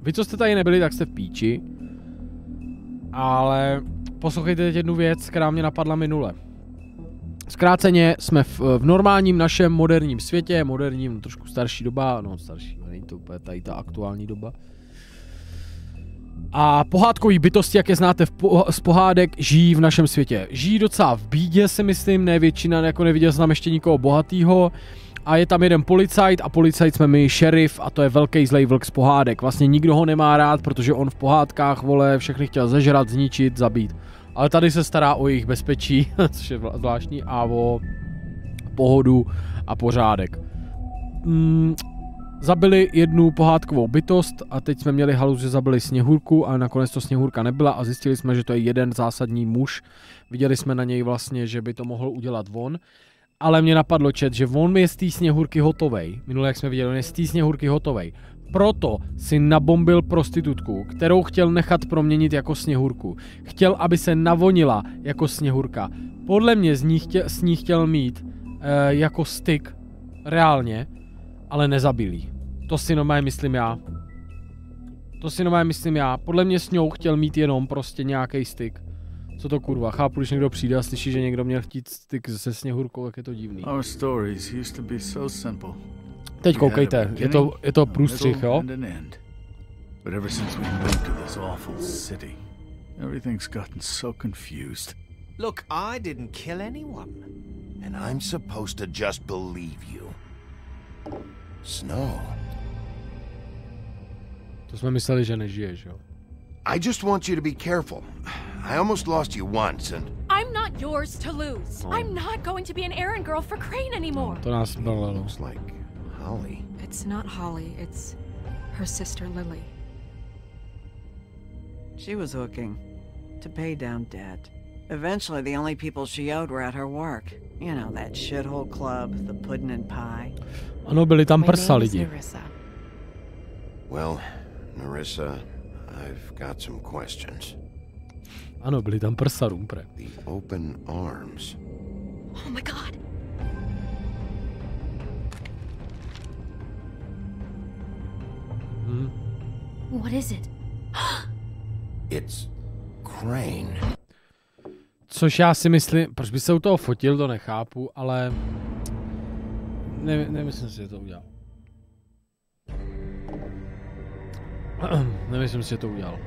Vy, co jste tady nebyli, tak jste v píči. Ale poslouchejte teď jednu věc, která mě napadla minule. Zkráceně jsme v normálním našem moderním světě, moderním, no, trošku starší doba, no starší, není to úplně tady ta aktuální doba. A pohádkový bytosti, jak je znáte z pohádek, žijí v našem světě. Žijí docela v bídě, si myslím, ne většina, jako neviděl jsem tam ještě nikoho bohatýho. A je tam jeden policajt a policajt jsme my, šerif, a to je velký zlej vlk z pohádek. Vlastně nikdo ho nemá rád, protože on v pohádkách, vole, všechny chtěl zežrat, zničit, zabít. Ale tady se stará o jejich bezpečí, což je zvláštní, a o pohodu a pořádek. Zabili jednu pohádkovou bytost a teď jsme měli halus, že zabili Sněhurku, ale nakonec to Sněhurka nebyla a zjistili jsme, že to je jeden zásadní muž. Viděli jsme na něj vlastně, že by to mohl udělat on. Ale mě napadlo, chat, že on je z té Sněhurky hotovej. Minule, jak jsme viděli, on je z té Sněhurky hotovej. Proto si nabombil prostitutku, kterou chtěl nechat proměnit jako Sněhurku. Chtěl, aby se navonila jako Sněhurka. Podle mě s ní chtěl mít jako styk, reálně, ale nezabil jí. To si normálně myslím já. Podle mě s ňou chtěl mít jenom prostě nějaký styk. Co to kurva, chápu, když někdo přijde a slyší, že někdo měl chtít styk se Sněhurkou, jak je to divný. Teď koukejte, je to průstřih, jo? But ever since we moved to this awful city, everything's gotten so confused. Look, I didn't kill anyone. And I'm supposed to just believe you. Snow. To jsme mysleli, že nežiješ, jo? I just want you to be careful. I almost lost you once and... I'm not yours to lose. Oh. I'm not going to be an errand girl for Crane anymore. To nás bylo. Looks like Holly. It's not Holly, it's her sister Lily. She was hooking to pay down debt. Eventually the only people she owed were at her work. You know, that shithole club, the pudding and pie. Ano, byli tam prsa lidi. Well, Narissa, I've got some questions. Ano, byli tam prsa, Rumprecht. The open arms. Oh my god. What is it? It's Crane. Což já si myslím, proč by se u toho fotil, to nechápu, ale nemyslím si, že to udělal. Nemyslím si, že to udělal.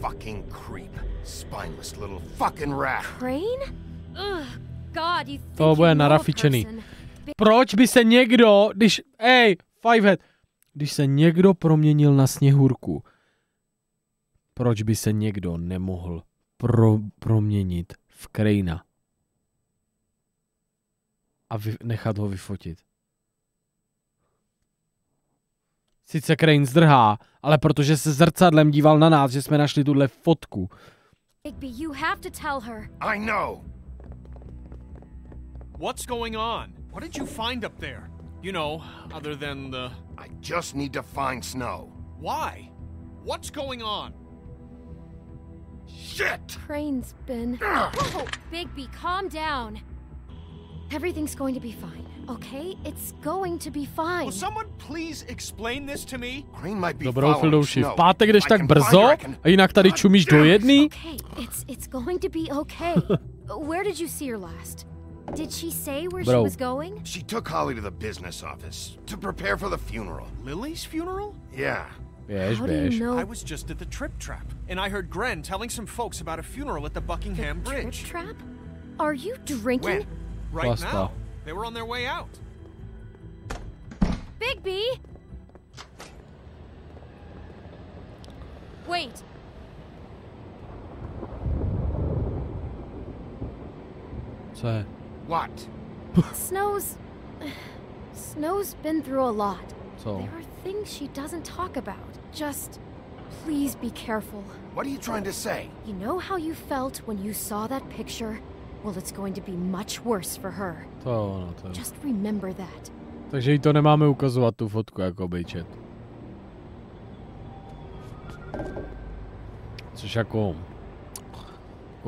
Fucking creep. Spineless little fucking rat. Crane? Ugh, God, you think to bude narafičený. Proč by se někdo, když se někdo proměnil na Sněhurku, proč by se někdo nemohl proměnit v Cranea a nechat ho vyfotit? Sice Crane zdrhá, ale protože se zrcadlem díval na nás, že jsme našli tuhle fotku. Bigby, you have to tell her. I know. What's going on? What did you find up there? You know, other than the... I just need to find Snow. Why? What's going on? Shit! Crane's been... Whoa, Bigby, calm down. Everything's going to be fine, okay? It's going to be fine. Will someone please explain this to me? Crane might be Dobrou Fildouši, v pátek jdeš tak brzo a jinak tady čumíš do jedný? Okay, it's going to be okay. Where did you see her last? Did she say where she was going? She took Holly to the business office to prepare for the funeral. Lily's funeral? Yeah. How do you know? I was just at the Trip Trap, and I heard Gren telling some folks about a funeral at the Buckingham Bridge. Trip Trap? Are you drinking? When? Right now. They were on their way out. Bigby! Wait. Co je? What? Snow's been through a lot. So? There are things she doesn't talk about. Just please be careful. What are you trying to say? You know how you felt when you saw that picture? Well, it's going to be much worse for her. To. Just remember that. Takže jí to nemáme ukazovat tu fotku jako bejčet. Což jako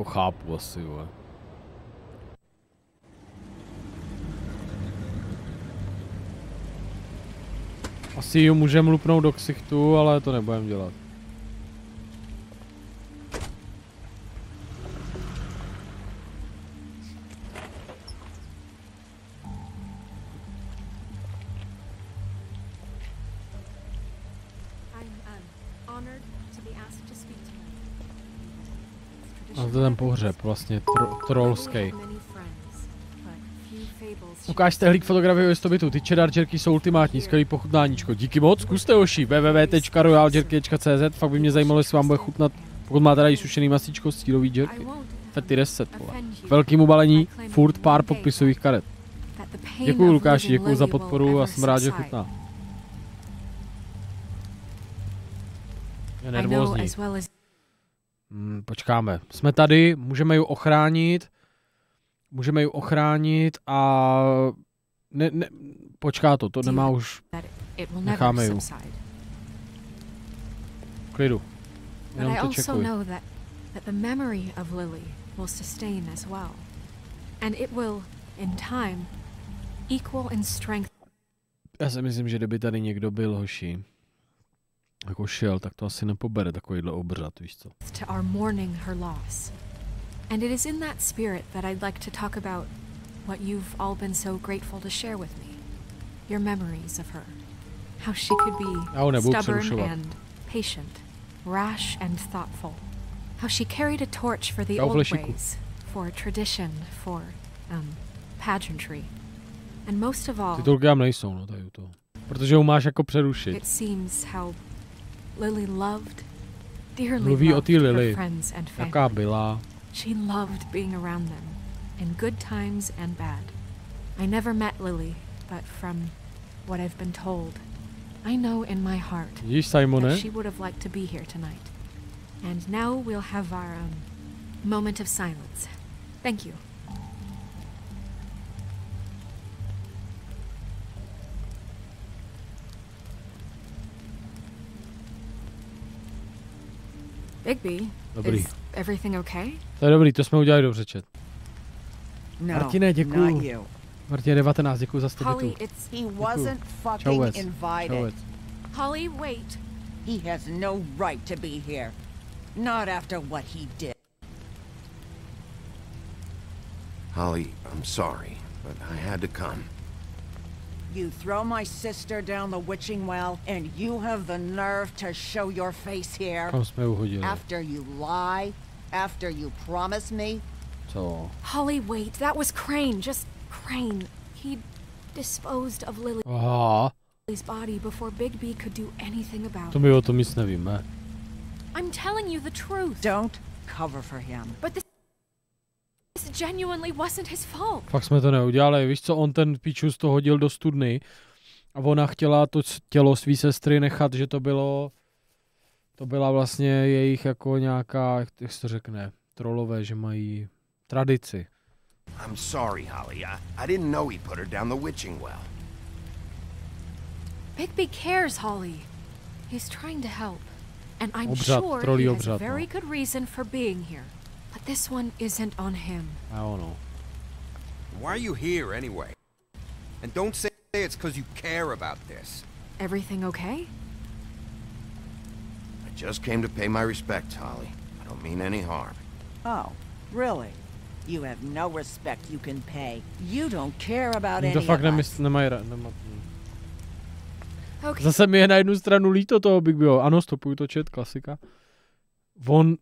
chápu asi, vole. Asi ji můžeme lupnout do ksichtu, ale to nebudeme dělat. A to je ten pohřeb, vlastně trollský. Ukáž stehlík fotografie o stobitu, ty cheddar jerky jsou ultimátní, skvělý pochutnáníčko. Díky moc, zkuste hoši, www.royaljerky.cz, fakt by mě zajímalo, jestli vám bude chutnat, pokud máte rádi sušený masíčko, stílový jerky. Fatty reset, vole. Velkýmu balení, furt pár podpisových karet. Děkuju Lukáši, děkuju za podporu a jsem rád, že chutná. Je nervózní. Počkáme, jsme tady, můžeme ji ochránit. Můžeme ji ochránit a počká to nemá už, necháme ji. V klidu, jenom to čekuji. Já si myslím, že kdyby tady někdo byl, hoši, jako šel, tak to asi nepobere takovýhle obřad, víš co. And it is in that spirit that I'd like to talk about what you've all been so grateful to share with me. Your memories of her. How she could be stubborn and patient, rash and thoughtful. How she carried a torch for the old ways, for tradition, for pageantry. And most of all, titulky nejsou, no, tady to. Protože ho máš jako přerušit. It seems how Lily loved, dearly mluví o té loved Lily, her friends and family. jaká byla. She loved being around them, in good times and bad. I never met Lily, but from what I've been told, I know in my heart that she would have liked to be here tonight. And now we'll have our moment of silence. Thank you. Bigby, is everything okay? To je dobrý, to jsme udělali dobře, chat. No, Martine, děkuju. Martine 19, děkuju za stobitu. He wasn't fucking invited. Holly, wait. He has no right to be here. Not after what he did. Holly, I'm sorry, but I had to come. You throw my sister down the witching well, and you have the nerve to show your face here? After you lie? After you promise me? So... Holly, wait, that was Crane, just Crane. He disposed of Lily's body before Bigby could do anything about it. To my o tom nic nevíme. I'm telling you the truth. Don't cover for him. But this genuinely wasn't his fault. Fakt jsme to neudělali, víš co, on ten píčus to hodil do studny a ona chtěla to tělo svý sestry nechat, že to byla vlastně jejich jako nějaká, jak se to řekne, trolové, že mají tradici. I'm sorry, Holly. I didn't know he put her down the witching well. Bigby cares, Holly. He's trying to help. And I'm sure he has a very good reason for being here. But this one isn't on him. I don't know. Why are you here anyway? And don't say it's because you care about this. Everything okay? I just came to pay my respects, Holly. I don't mean any harm. Oh, really? You have no respect you can pay. You don't care about any of us. Okay. Zase mi je na jednu stranu líto toho Bigbyho. Ano, stopuju to chat, klasika. On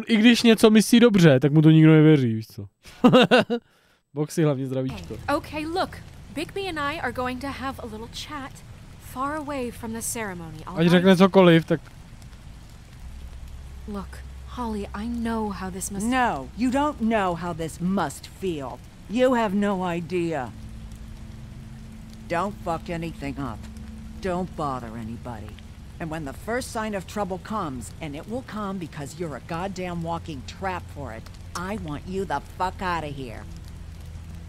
i když něco myslí dobře, tak mu to nikdo nevěří, víš co. Boxy hlavně zdravíčko. Okay, look. Bigby and I are going to have a little chat far away from the ceremony. Ať řekne cokoliv, tak... Look, Holly, I know how this must... No, you don't know how this must feel. You have no idea. Don't fuck anything up. Don't bother anybody. And when the first sign of trouble comes, and it will come because you're a goddamn walking trap for it, I want you the fuck out of here.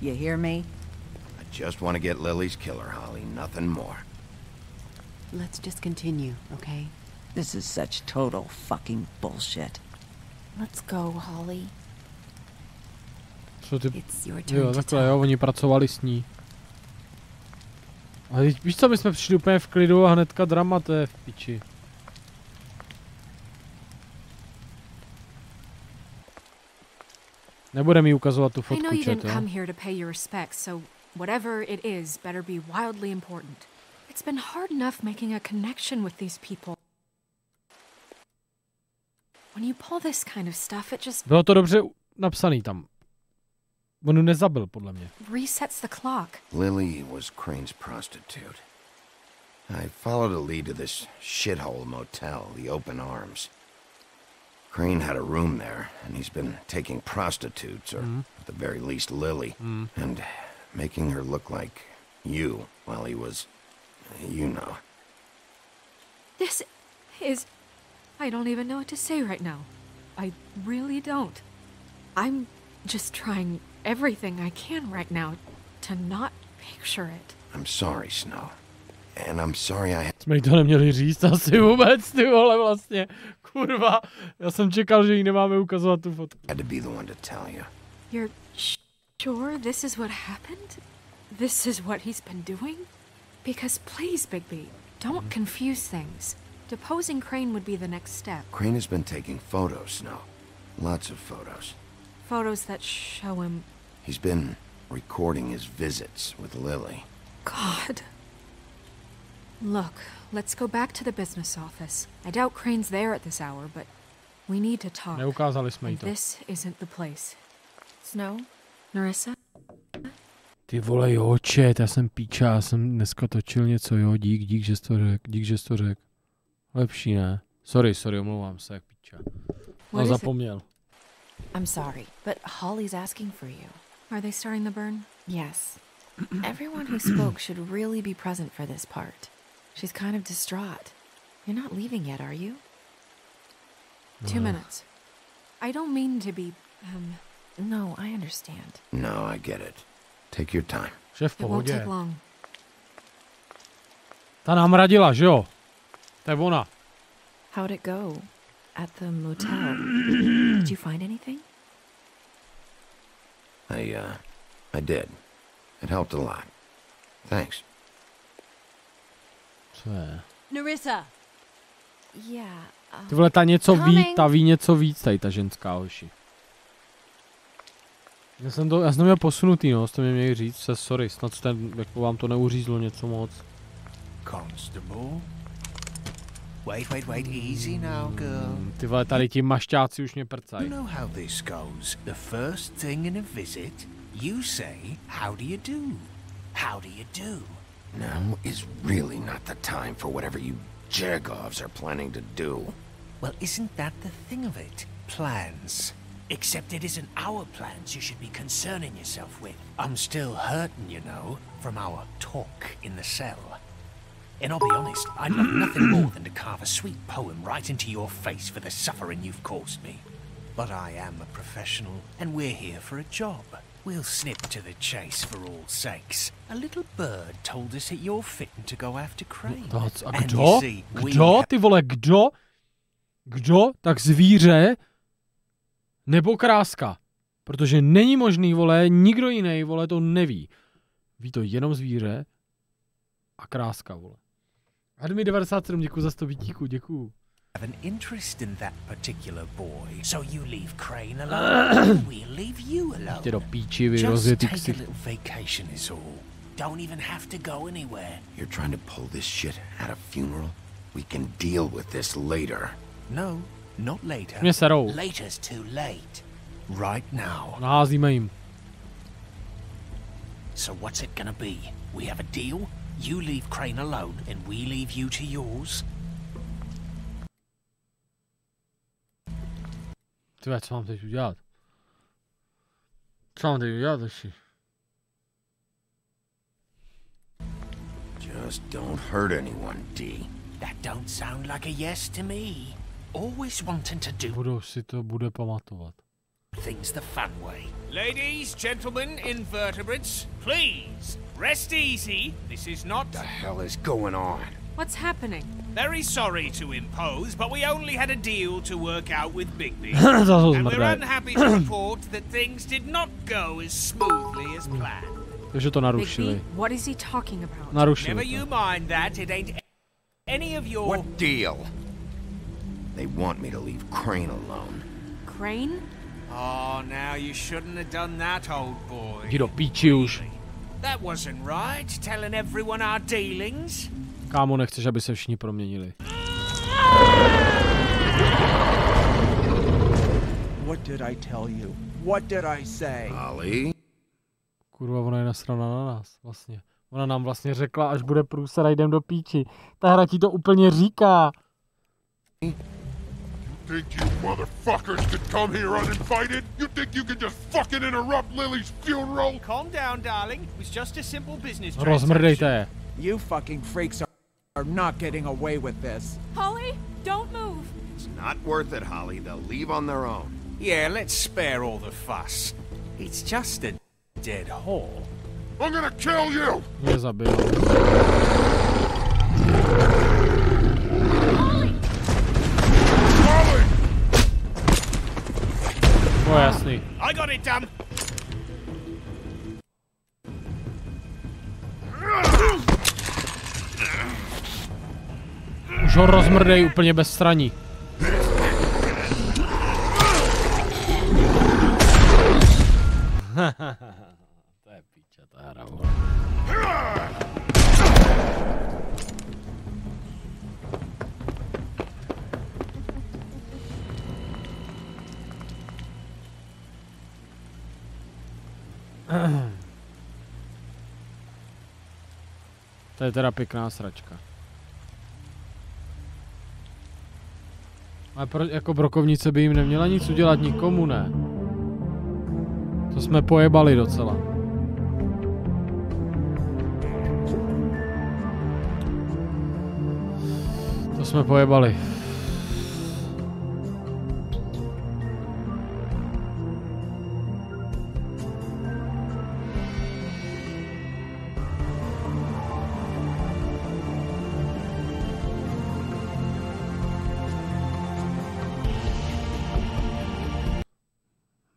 You hear me? I just want to get Lily's killer, Holly. Nothing more. Let's just continue, okay? This is such total fucking bullshit. Let's go, Holly. Co ty... It's your turn Jo, takhle jo, oni pracovali s ní. Ale víš co, my jsme přišli úplně v klidu a hnedka drama, to je v piči. Nebude mi ukazovat tu fotku, čet, jo? Whatever it is better be wildly important. It's been hard enough making a connection with these people. When you pull this kind of stuff, it just... Bylo to dobře napsaný tam. On nezabil, podle mě. Resets the clock. Lily was Crane's prostitute. I followed a lead to this shithole motel, the Open Arms. Crane had a room there, and he's been taking prostitutes, or at the very least Lily, and making her look like you while he was, you know. This is... I don't even know what to say right now. I really don't. I'm just trying everything I can right now to not picture it. I'm sorry, Snow. And I'm sorry I... Jsme jí to neměli říct asi vůbec, ty vole, vlastně. Kurva, já jsem čekal, že jí nemáme ukazovat tu fotku. Had to be the one to tell you. You're sure this is what happened? This is what he's been doing? Because please, Bigby, don't confuse things. Deposing Crane would be the next step. Crane has been taking photos, Snow. Lots of photos. Photos that show him... He's been recording his visits with Lily. God. Look, let's go back to the business office. I doubt Crane's there at this hour, but we need to talk. Neukázali jsme jí to. This isn't the place. Snow? Narissa? Ty vole, jo, chat, já jsem píča, já jsem dneska točil něco, jo, dík, že jsi to řek. Lepší, ne? Sorry, omlouvám se, jak píča. No, zapomněl. I'm sorry, but Holly's asking for you. Are they starting the burn? Yes. Everyone who spoke should really be present for this part. She's kind of distraught. You're not leaving yet, are you? 2 minutes. I don't mean to be, No, I understand. No, I get it. Take your time. Šéf, it won't pohodě. take long. Ta nám radila, že jo? To je ona. How'd it go? At the motel? Did you find anything? I did. It helped a lot. Thanks. Co je? Narissa! Yeah. Ty vole, ta ví něco víc, tady ta ženská hoši. Já jsem to měl posunutý, no, jste mě měli říct, sorry, snad jako vám to neuřízlo něco moc. Constable? Wait, easy now, girl. Ty vole, tady ti mašťáci už mě prcají. You know how this goes. The first thing in a visit, you say, how do you do? How do you do? Now is really not the time for whatever you jergovs are planning to do. Well, isn't that the thing of it? Plans. Except it isn't our plans you should be concerning yourself with. I'm still hurting, you know, from our talk in the cell. And I'll be honest, I'd love nothing more than to carve a sweet poem right into your face for the suffering you've caused me. But I am a professional, and we're here for a job. We'll snip to the chase for all sakes. A little bird told us that you're fitting to go after Crane. A kdo? Kdo? Ty vole, kdo? Kdo? Tak zvíře? Nebo kráska? Protože není možný, vole, nikdo jiný, vole, to neví. Ví to jenom zvíře a kráska, vole. Admi 97, děkuji za 100 bytíků, děkuju. Have an interest in that particular boy, so you leave Crane alone. We'll leave you alone. Tě do píči, vy Just rozjetý take ksy. a little vacation is all. Don't even have to go anywhere. You're trying to pull this shit at a funeral? We can deal with this later. No, not later. Mě serou. Later's too late. Right now. Naházíme jim. So what's it gonna be? We have a deal? You leave Crane alone and we leave you to yours? Tyve, co mám teď udělat? Co mám teď udělat, ještě? Just don't hurt anyone, D. That don't sound like a yes to me. Always wanting to do Budou si to bude pamatovat. things the fun way. Ladies, gentlemen, invertebrates, please, rest easy. This is not... What the hell is going on? What's happening? Very sorry to impose, but we only had a deal to work out with Bigby. And we're unhappy to report that things did not go as smoothly as planned. Takže to narušili. Bigby, what is he talking about? Narušili Never you mind that, it ain't any of your... What deal? They want me to leave Crane alone. Crane? Oh, now you shouldn't have done that, old boy. Jdi do píči už. That wasn't right, telling everyone our dealings. Kámo, nechceš, aby se všichni proměnili. What did I tell you? What did I say? Holly? Kurva, ona je nasraná na nás, vlastně. Ona nám vlastně řekla, až bude průser a jdem do píči. Ta hra ti to úplně říká. You think you motherfuckers could come here uninvited? You think you can just fucking interrupt Lily's funeral? Calm down, darling. It was just a simple business transaction. Rozmrdejte je. You fucking freaks are not getting away with this. Holly, don't move. It's not worth it, Holly. They'll leave on their own. Yeah, let's spare all the fuss. It's just a dead hole. I'm gonna kill you! Mě zabil. Holly! No jasný. I got it done. Už ho rozmrdej úplně bez straní. To je píča, ta hra. To je teda pěkná sračka. Ale jako brokovnice by jim neměla nic udělat, nikomu ne. To jsme pojebali docela. To jsme pojebali.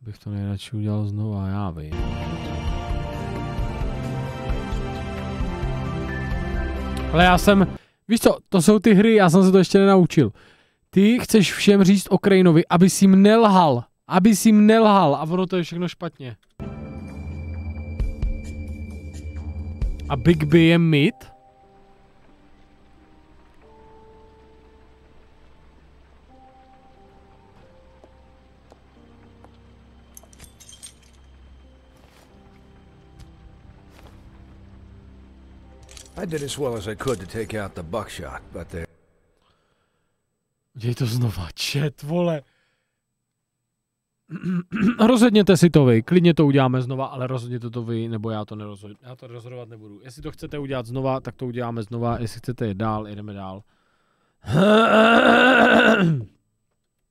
Bych to nejradši udělal znova, já vím. Ale já jsem, víš co, to jsou ty hry, já jsem se to ještě nenaučil. Ty chceš všem říct o Craneovi, abys jim nelhal. Abys jim nelhal a ono to je všechno špatně. A Bigby je mid? I did as well as I could to take out the buckshot, but they... Děj to znova, chat, vole. Rozhodněte si to vy, klidně to uděláme znova, ale rozhodněte to vy, nebo já to rozhodovat nebudu. Jestli to chcete udělat znova, tak to uděláme znova, jestli chcete jít dál, jdeme dál.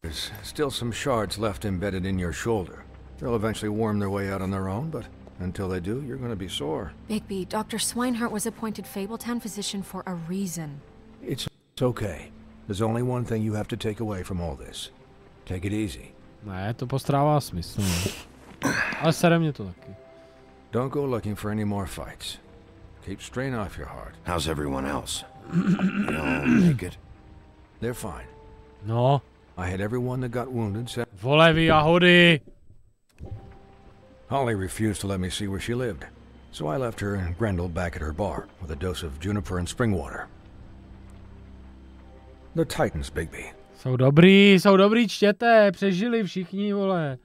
There's still some shards left embedded in your shoulder. They'll eventually worm their way out on their own, but until they do, you're going to be sore. Bigby, Dr. Swinehart was appointed Fabletown physician for a reason. It's okay. There's only one thing you have to take away from all this. Take it easy. Ne, to postrává smysl. Ale sere mě to taky. Don't go looking for any more fights. Keep strain off your heart. How's everyone else? They all make it? They're fine. No. I had everyone that got wounded sent... Vole vy jahody! Holly refused to let me see where she lived, so I left her and Grendel back at her bar with a dose of juniper and spring water. They're Titans, Bigby. Jsou dobrý, čtěte, přežili všichni, vole.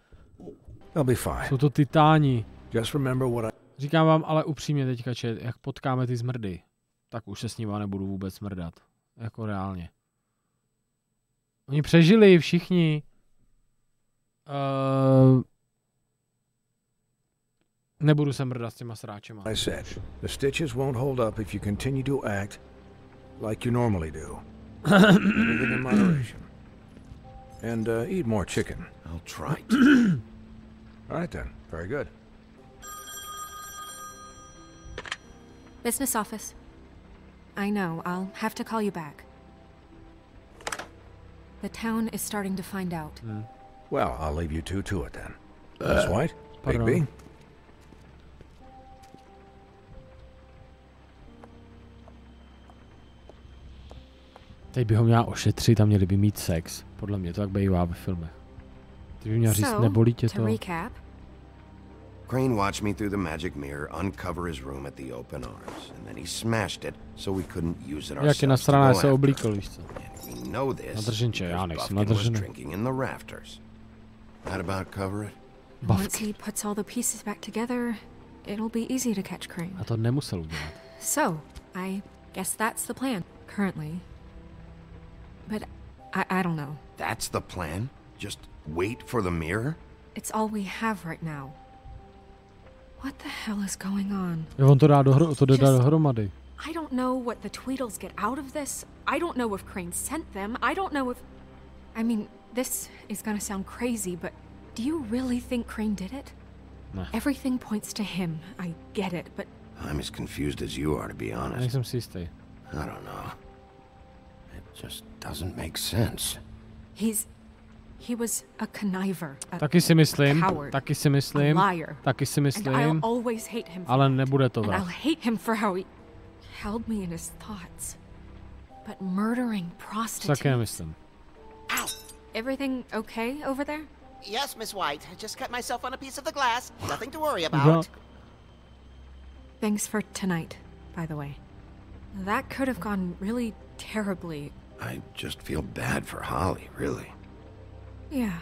They'll be fine. Jsou to titáni. Just remember what I... Říkám vám ale upřímně teďka, čet, jak potkáme ty zmrdy, tak už se s nima nebudu vůbec smrdat. Jako reálně. Oni přežili všichni. Nebudu se mrdat s těma sráčema. I said, the stitches won't hold up if you continue to act like you normally do. Everything in moderation. And eat more chicken. I'll try to. All right then. Very good. Business office. I know. I'll have to call you back. The town is starting to find out. Well, I'll leave you two to it then. Miss White? Bigby? Teď by ho měla ošetřit a měli by mít sex. Podle mě to tak bývá ve filmech. Ty by měla říct, nebolí tě to. Crane watched me through the magic mirror uncover his room at the open arms, and then he smashed it so we couldn't use it ourselves. Jak je nasraná, se oblíkl, víš co. We know this. Nadrženče, já nejsem Was nadržený. drinking in the rafters. That about cover it? Once he puts all the pieces back together, it'll be easy to catch Crane. A to nemusel udělat. So, I guess that's the plan, currently. But I don't know. That's the plan? Just wait for the mirror? It's all we have right now. What the hell is going on? On to dá dohromady. I don't know what the Tweedles get out of this. I don't know if Crane sent them. I don't know if... I mean, this is gonna sound crazy, but do you really think Crane did it? No. Everything points to him. I get it, but... I'm as confused as you are, to be honest. Nejsem si jistý. I don't know. It just doesn't make sense. He was a conniver, taky si myslím, coward, taky si myslím, a liar, taky si myslím, and I'll always hate him for ale nebude to and tak. I'll hate him for how he held me in his thoughts. But murdering prostitutes... Taky nemyslím. Ow! Everything okay over there? Yes, Miss White. I just cut myself on a piece of the glass. Nothing to worry about. Thanks for tonight, by the way. That could have gone really terribly. I just feel bad for Holly, really. Yeah.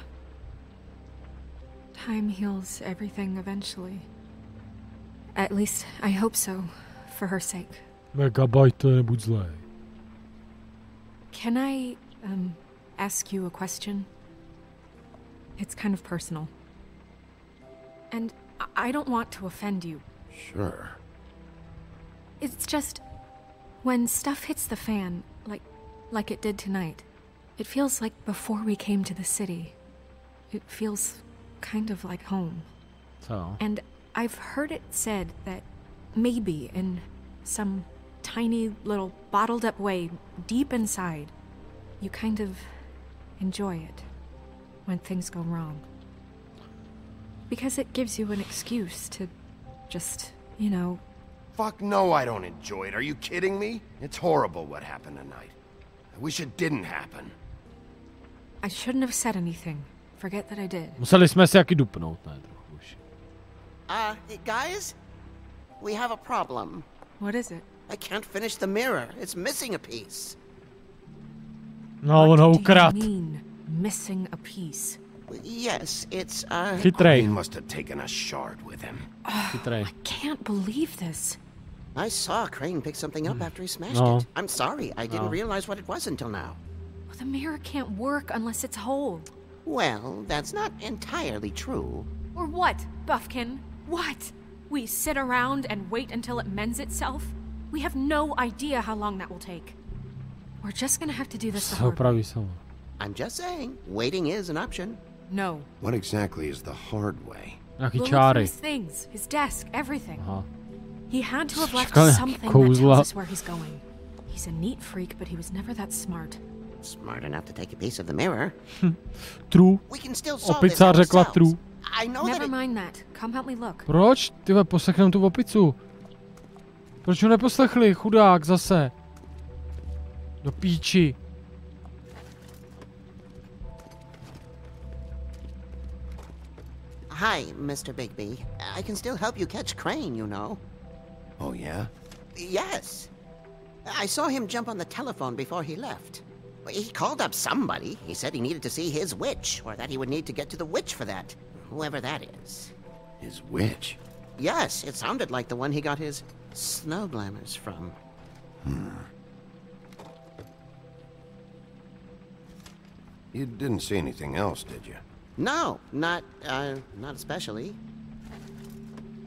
Time heals everything eventually. At least, I hope so, for her sake. Megabajte, nebuď zlej. Can I, ask you a question? It's kind of personal. And I don't want to offend you. Sure. It's just, when stuff hits the fan, like it did tonight, it feels like before we came to the city. It feels kind of like home. So? And I've heard it said that maybe in some tiny little bottled up way deep inside, you kind of enjoy it when things go wrong. Because it gives you an excuse to just, you know... Fuck no, I don't enjoy it. Are you kidding me? It's horrible what happened tonight. I wish it didn't happen. I shouldn't have said anything. Forget that I did. Museli jsme se jaký dupnout, ne? Guys? We have a problem. What is it? I can't finish the mirror. It's missing a piece. No, on ho ukradl. What do you mean, missing a piece? Yes, it's, Chytrej. He must have taken a shard with him. Chytrej. I can't believe this. I saw Crane pick something up after he smashed it. I'm sorry, I didn't realize what it was until now. Well, the mirror can't work unless it's whole. Well, that's not entirely true. Or what, Buffkin? What? We sit around and wait until it mends itself? We have no idea how long that will take. We're just gonna have to do this the hard way. I'm just saying, waiting is an option. No. What exactly is the hard way? We'll look for his things, his desk, everything. He had to have left something that tells us where he's going. He's a neat freak, but he was never that smart. Smart enough to take a piece of the mirror. True. We can still solve this ourselves. I know Never mind that. Come help me look. Proč? Tyhle, poslechnem tu opicu. Proč ho neposlechli? Chudák zase. Do píči. Hi, Mr. Bigby. I can still help you catch Crane, you know. Oh, yeah? Yes. I saw him jump on the telephone before he left. He called up somebody. He said he needed to see his witch, or that he would need to get to the witch for that. Whoever that is. His witch? Yes, it sounded like the one he got his snow glamours from. You didn't see anything else, did you? No, not especially.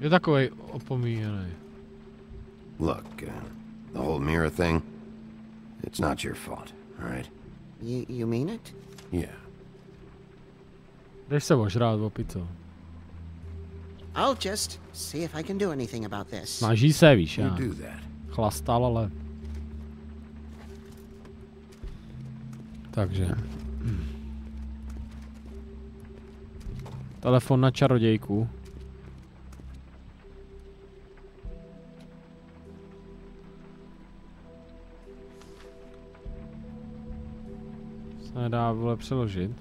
Je takovej opomíjený. Look, the whole mirror thing, it's not your fault, all right? You mean it? Yeah. Jdeš se ožrát opico. I'll just see if I can do anything about this. Snaží se, víš, já. You do that. Chlastal, ale... Takže. Telefon na čarodějku. Se nedá vole přeložit.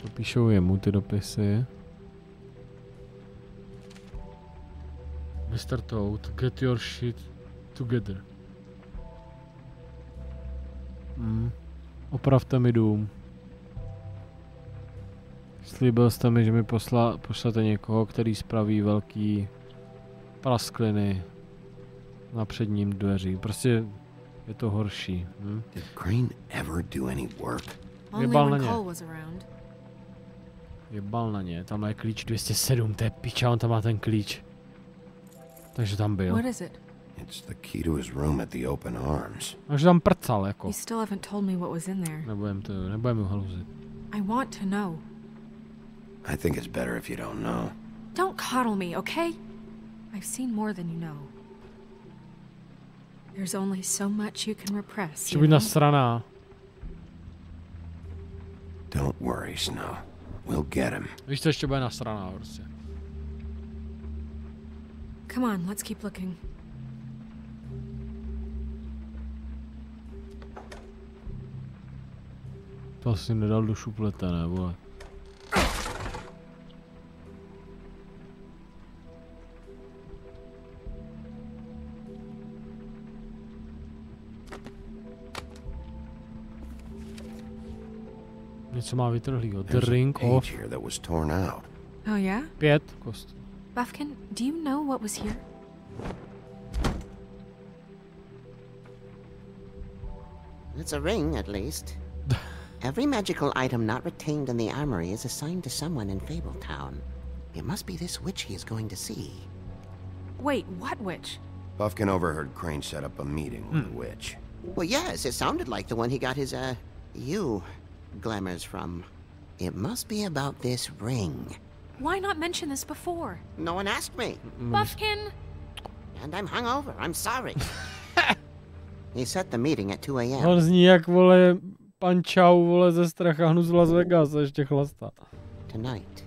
To píšou jemu ty dopisy. Mr. Toad, get your shit together. Opravte mi dům. Slíbil jste mi, že mi pošlete někoho, který spraví velký praskliny na předním dveří. Prostě je to horší. Did Crane ever do any work? Jebal na ně. Jebal na ně. Tam je klíč 207, to je piča, on tam má ten klíč. Takže tam byl. What is it? It's the key to his room at the open arms. Až tam prcal jako. You still haven't told me what was in there. Nebudem ho haluzit. I want to know. I think it's better if you don't know. Don't coddle me, okay? I've seen more than you know. There's only so much you can repress. Chci být nasraná. Don't worry, Snow. We'll get him. Víš, co ještě bude nasraná prostě. Come on, let's keep looking. To asi nedal do šuplete, ne, vole. Něco má vytrhlýho. The ring of... Oh yeah? 5 kostů. Buffkin, do you know what was here? It's a ring, at least. Every magical item not retained in the armory is assigned to someone in Fabletown. It must be this witch he is going to see. Wait, what witch? Buffkin overheard Crane set up a meeting with the witch. Well, yes, it sounded like the one he got his, glamours from. It must be about this ring. Why not mention this before? No one asked me. Buffkin! And I'm hungover, I'm sorry. He set the meeting at 2 a.m. On zní jak, vole, pan Čau, vole, ze Strachahnu z Las Vegas, ještě chlasta. Tonight.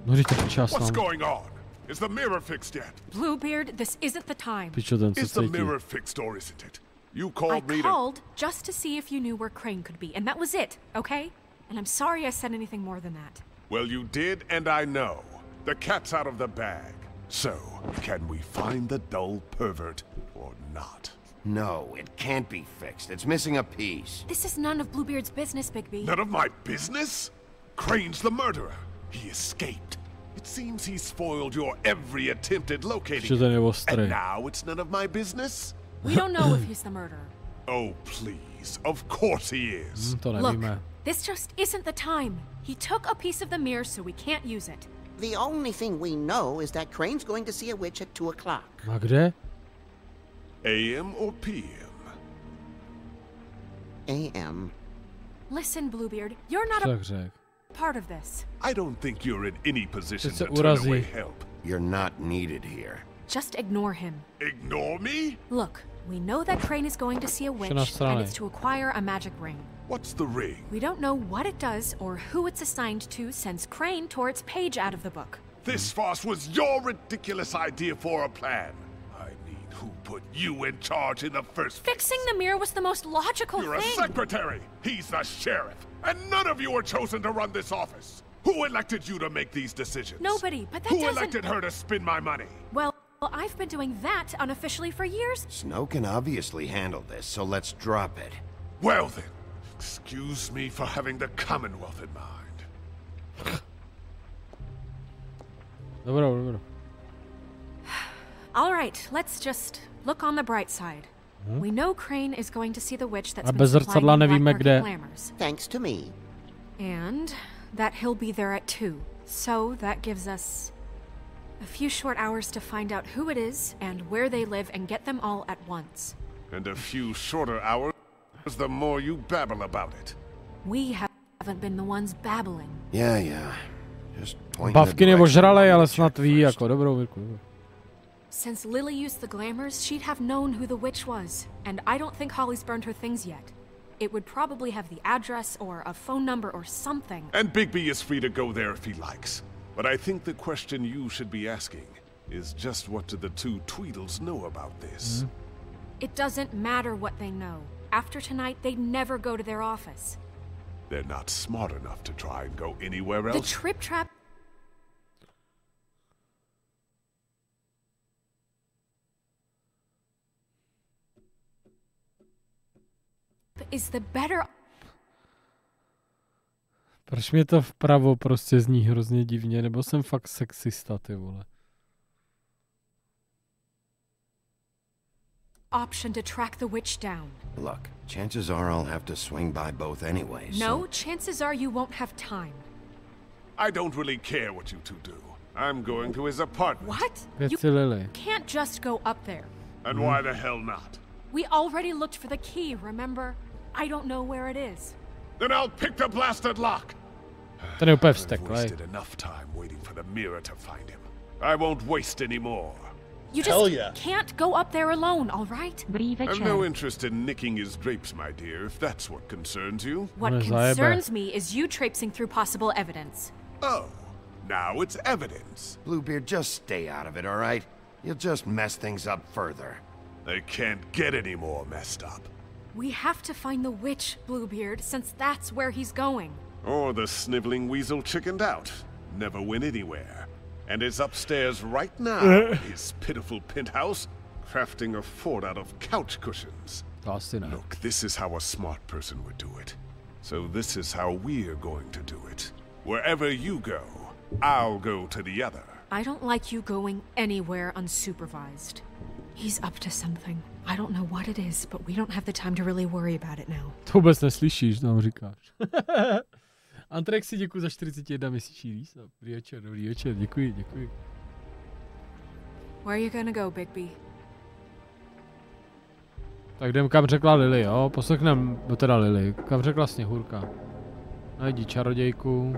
No, říkaj čas nám. What's going on? Is the mirror fixed yet? Bluebeard, this isn't the time. Pičo, ten co Is the cítí. mirror fixed or isn't it? You called me to... I called just to see if you knew where Crane could be, and that was it, okay? And I'm sorry I said anything more than that. Well, you did, and I know. The cat's out of the bag. So, can we find the dull pervert or not? No, it can't be fixed. It's missing a piece. This is none of Bluebeard's business, Bigby. None of my business? Crane's the murderer. He escaped. It seems he spoiled your every attempt at locating him. And now it's none of my business? We don't know if he's the murderer. Oh, please. Of course he is. Look, this just isn't the time. He took a piece of the mirror, so we can't use it. The only thing we know is that Crane's going to see a witch at 2 o'clock. A kde? AM or PM? AM. Listen, Bluebeard, you're not a part of this. I don't think you're in any position to turn away help. You're not needed here. Just ignore him. Ignore me? Look, we know that Crane is going to see a witch, and it's to acquire a magic ring. What's the ring? We don't know what it does or who it's assigned to since Crane tore its page out of the book. This farce was your ridiculous idea for a plan. I mean, who put you in charge in the first place? Fixing the mirror was the most logical You're thing. a secretary. He's the sheriff. And none of you were chosen to run this office. Who elected you to make these decisions? Nobody, but that Who doesn't... elected her to spend my money? Well, I've been doing that unofficially for years. Snow can obviously handle this, so let's drop it. Well then, excuse me for having the Commonwealth in mind. Dobro. All right, let's just look on the bright side. We know Crane is going to see the witch that's A been bez zrcadla nevíme kde. glamours. Thanks to me. And that he'll be there at 2. So that gives us a few short hours to find out who it is and where they live and get them all at once. And a few shorter hours, the more you babble about it. We haven't been the ones babbling. Yeah. Bavky nebo žralej, ale snad ví, jako dobrou Mirku. Since Lily used the glamours, she'd have known who the witch was. And I don't think Holly's burned her things yet. It would probably have the address or a phone number or something. And Bigby is free to go there if he likes. But I think the question you should be asking is just what do the two Tweedles know about this? It doesn't matter what they know. After tonight, they'd never go to their office. They're not smart enough to try and go anywhere else. The trip trap... is the better... Proč mě to vpravo prostě zní hrozně divně, nebo jsem fakt sexista, ty vole. Option to track the witch down. Look, chances are I'll have to swing by both anyways. No, chances are you won't have time. I don't really care what you two do. I'm going to his apartment. What? You can't just go up there. And why the hell not? We already looked for the key, remember? I don't know where it is. Then I'll pick the blasted lock. I've wasted enough time waiting for the mirror to find him. I won't waste any more. You just can't go up there alone, all right? I've no interest in nicking his drapes, my dear, if that's what concerns you. What concerns me is you traipsing through possible evidence. Oh, now it's evidence. Bluebeard, just stay out of it, all right? You'll just mess things up further. They can't get any more messed up. We have to find the witch, Bluebeard, since that's where he's going. Or the sniveling weasel chickened out. Never went anywhere. And is upstairs right now in his pitiful penthouse, crafting a fort out of couch cushions. Look, this is how a smart person would do it. So this is how we're going to do it. Wherever you go, I'll go to the other. I don't like you going anywhere unsupervised. He's up to something. I don't know what it is, but we don't have the time to really worry about it now. To vůbec neslyšíš, nám říkáš. Antrexi, děkuji za 41 měsíční lísa. Dobrý večer, děkuji. Where are you gonna go, Bigby? Tak jdem, kam řekla Lily, jo? Poslechnem, teda Lily, kam řekla Sněhurka. Najdi čarodějku.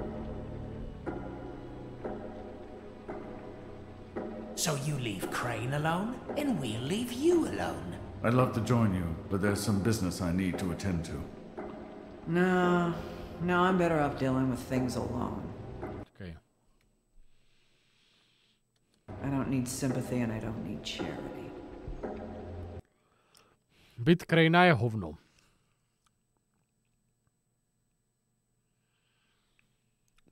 So you leave Crane alone, and we'll leave you alone. I'd love to join you, but there's some business I need to attend to. No, I'm better off dealing with things alone. Okay. I don't need sympathy and I don't need charity. Byt Cranea je hovno.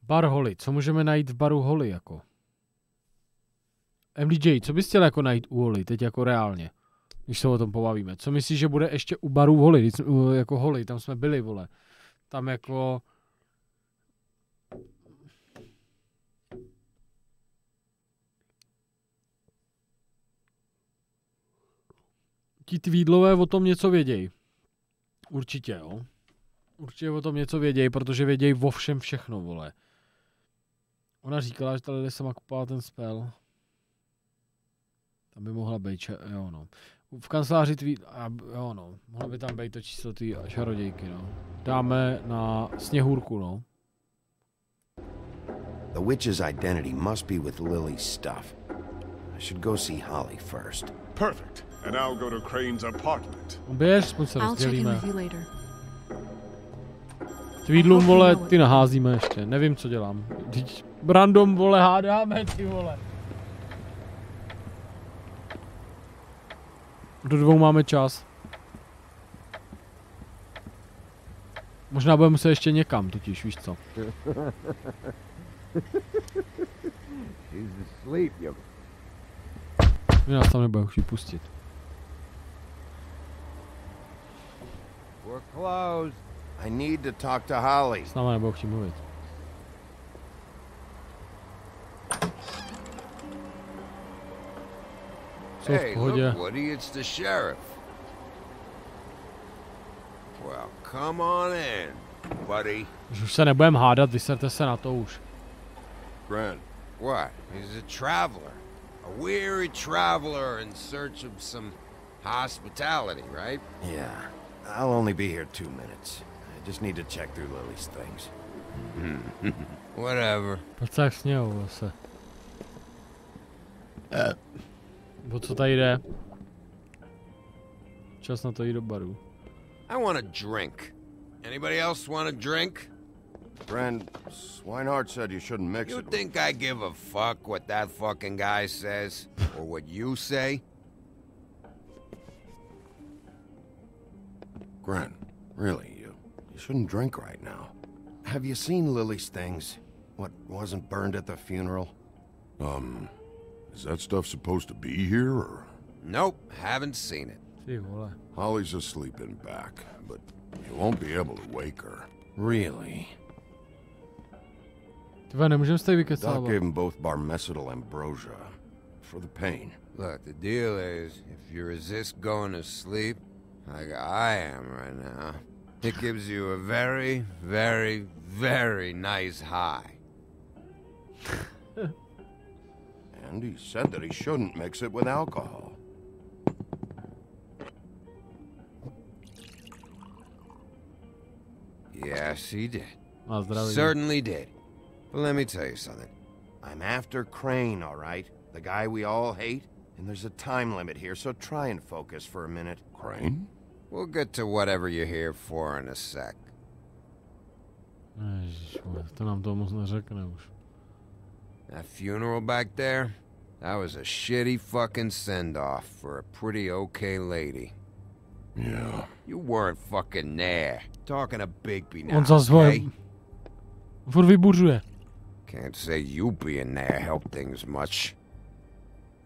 Bar Holly. Co můžeme najít v baru Holly jako? MDJ, co bys chtěl jako najít u Holly, teď jako reálně? Když se o tom pobavíme. Co myslíš, že bude ještě u baru Holly? Jako Holly, tam jsme byli, vole. Tam jako... Ti Tweedlové o tom něco vědějí. Určitě, jo. Určitě o tom něco vědějí, protože vědějí o všem všechno, vole. Ona říkala, že ta Lily sama kupovala ten spell. Tam by mohla být, jo no. V kanceláři jo no. Mohla by tam být to číslo té čarodějky, no. Dáme na Sněhurku, no. The witch's identity must be with Lily's stuff. I should go see Holly first. Perfect. And I'll go to Crane's apartment. Běž, aspoň se rozdělíme. Tweedlům, vole, ty naházíme ještě. Nevím, co dělám. Random, vole, hádáme, ty vole. Do 2 máme čas. Možná budeme muset ještě někam, totiž, víš co. Vy nás tam nebudeme chtít pustit. We're closed. I need to talk to Holly. S náma nebudou chtít mluvit. Hey, look, Woody, it's the sheriff. Well, come on in, buddy. Už se nebudeme hádat, vyserte se na to už. Grant, what? He's a traveler. A weary traveler in search of some hospitality, right? Yeah. I'll only be here 2 minutes. I just need to check through Lily's things. Whatever. Proč tak sněhu zase? O co tady jde? Čas na to jít do baru. I want a drink. Anybody else want a drink? Friend, Swinehart said you shouldn't mix it. You think I give a fuck what that fucking guy says? Or what you say? Gren, really, you shouldn't drink right now. Have you seen Lily's things? What wasn't burned at the funeral? Is that stuff supposed to be here, or? Nope, haven't seen it. Holly's asleep in back, but you won't be able to wake her. Really? Doc gave them both barmecidal ambrosia for the pain. Look, the deal is, if you resist going to sleep, like I am right now, it gives you a very, very, very nice high. And he said that he shouldn't mix it with alcohol. Yes, he did. Zdravím. Certainly did. But let me tell you something. I'm after Crane, all right? The guy we all hate. And there's a time limit here, so try and focus for a minute. Crane? We'll get to whatever you're here for in a sec. To nám to moc neřekne už. That funeral back there, that was a shitty fucking send-off for a pretty okay lady. Yeah. You weren't fucking there. Talking to Bigby now, On zase okay? Furt vybuřuje. Can't say you being there helped things much.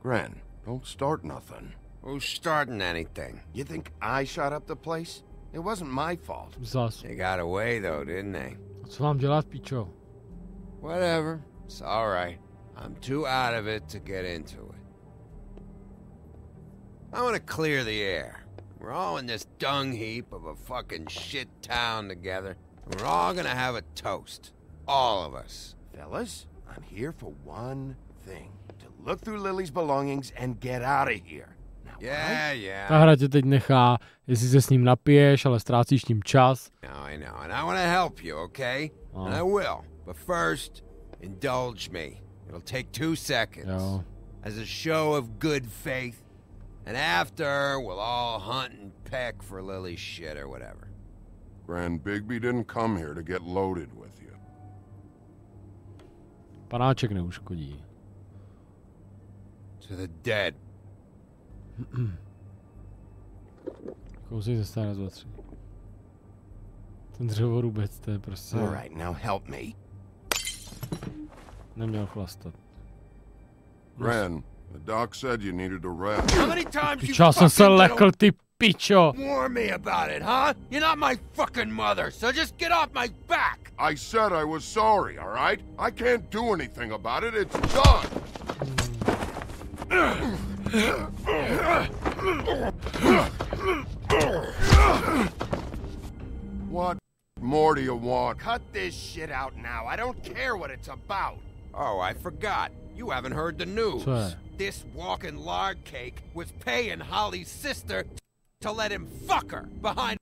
Gren, don't start nothing. Who's starting anything? You think I shot up the place? It wasn't my fault. Zas. They got away though, didn't they? Co vám dělat, pičo? Whatever. It's alright. I'm too out of it to get into it. I want to clear the air. We're all in this dung heap of a fucking shit town together. And we're all gonna have a toast. All of us. Fellas, I'm here for one thing. To look through Lily's belongings and get out of here. Now, Yeah. Ta hra tě teď nechá, jestli se s ním napiješ, ale ztrácíš tím čas. No, I know. And I want to help you, okay? And I will. But first, indulge me. It'll take 2 seconds. Jo. As a show of good faith. And after, we'll all hunt and peck for Lily's shit or whatever. Grand Bigby didn't come here to get loaded with you. Panáček neuškodí. To the dead. Kousej ze stále 2, 3. Ten dřevorubec, to je prostě... All right, now help me. Neměl chlastat. Ren, the doc said you needed a rest. How many times you Pičo, jsem se lekl, ty pičo! warn me about it, huh? You're not my fucking mother, so just get off my back! I said I was sorry, all right? I can't do anything about it. It's done. What more do you want? Cut this shit out now. I don't care what it's about. Oh, I forgot. You haven't heard the news. What? This walking lard cake was paying Holly's sister to let him fuck her behind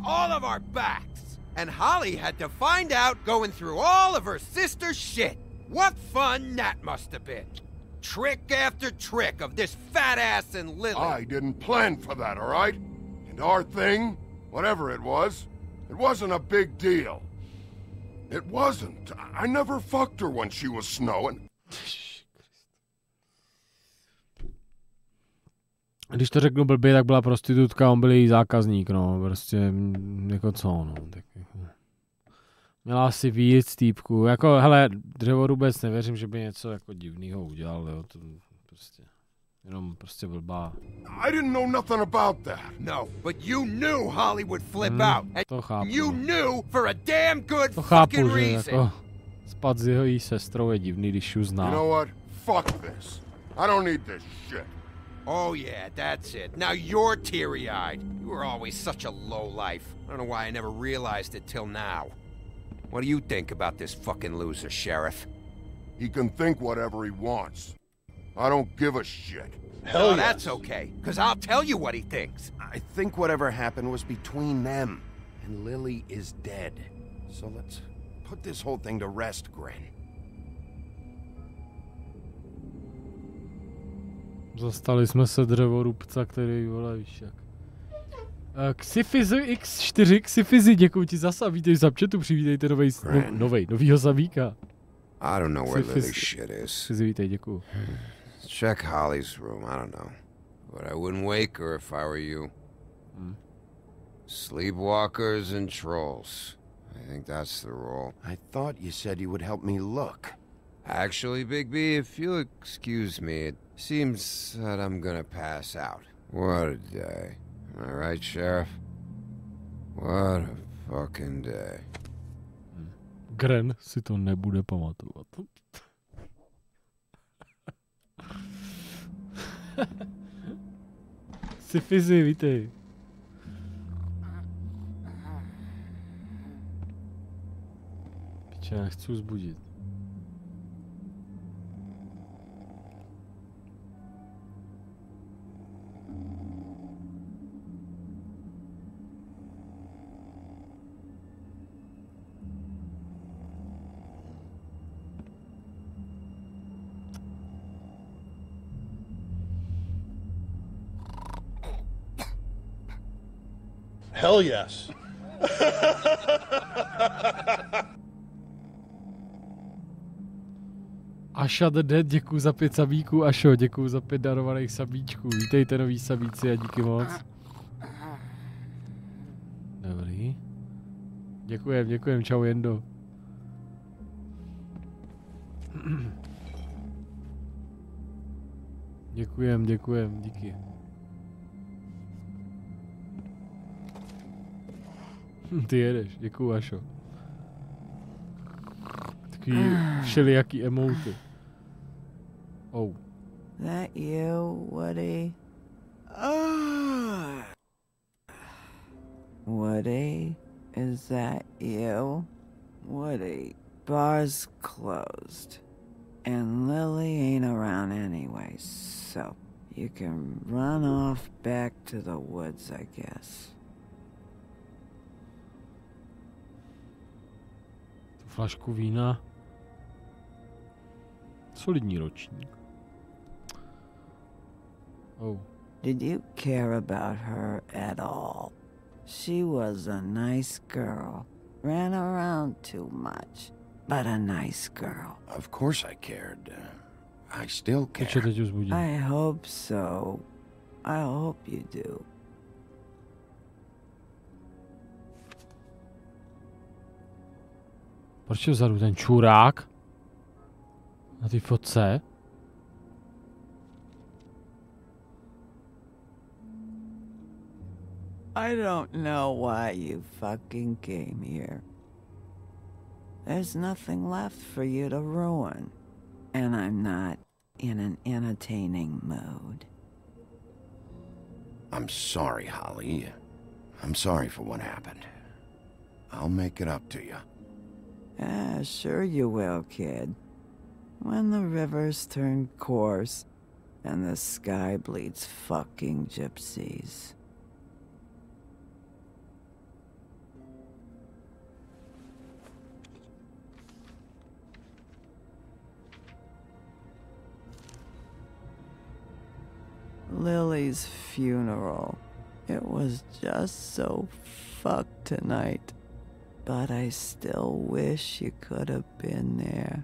all of our backs. And Holly had to find out going through all of her sister's shit. What fun that must have been. Trick after trick of this fat ass and Lily. I didn't plan for that, all right? And our thing, whatever it wasn't a big deal. It wasn't. I never fucked her when she was snowing. Když to řeknu blbě, tak byla prostitutka, on byl její zákazník, no, prostě, jako co, no, tak jako... Měla asi víc týpku, jako, hele, dřevorubec nevěřím, že by něco jako divného udělal, jo, to prostě, jenom prostě blbá. I didn't know nothing about that. No, but you knew Holly would flip out. To chápu. You knew for a damn good To chápu, fucking že reason. jako spad s jeho jí sestrou je divný, když ju zná. You know what? Fuck this. I don't need this shit. Oh yeah, that's it. Now you're teary-eyed. You were always such a lowlife. I don't know why I never realized it till now. What do you think about this fucking loser, Sheriff? He can think whatever he wants. I don't give a shit. Hell yes. That's okay, because I'll tell you what he thinks. I think whatever happened was between them. And Lily is dead. So let's Put this whole thing to rest, Grin. Zastali jsme se dřevorubca, který, vole, víš jak. Xifizy X4, Xifizy, děkuji ti zasa, vítej za chatu, přivítejte novýho zabíka. I don't know where Lily's shit is. Xifizy, vítej, děkuji. Check Holly's room, I don't know. But I wouldn't wake her if I were you. Sleepwalkers and trolls. I think that's the role. I thought you said you would help me look. Actually, Big B, if you'll excuse me, it seems that I'm gonna pass out. What a day. Am I right, Sheriff? What a fucking day. Gren si to nebude pamatovat. Xifizy, vítej. Piče, já chci uzbudit. Hell yes. Aša the Dead, děkuju za 5 sabíků. Ašo, děkuju za 5 darovaných sabíčků. Vítejte noví sabíci a díky moc. Dobrý. Děkujem, čau Jendo. Děkujem, díky. Ty jedeš, děkuju, Ašo. Takový všelijaký emoty. Oh. That you, Woody? Woody? Is that you? Woody, bar's closed. And Lily ain't around anyway, so you can run off back to the woods, I guess. Flašku vína. Solidní ročník. Oh. Did you care about her at all? She was a nice girl. Ran around too much, but a nice girl. Of course I cared. I still care. I hope so. I hope you do. Proč je vzadu ten čurák? Na té fotce? I don't know why you fucking came here. There's nothing left for you to ruin. And I'm not in an entertaining mood. I'm sorry, Holly. I'm sorry for what happened. I'll make it up to you. Sure you will, kid. When the rivers turn coarse and the sky bleeds fucking gypsies. Lily's funeral. It was just so fucked tonight. But I still wish you could have been there.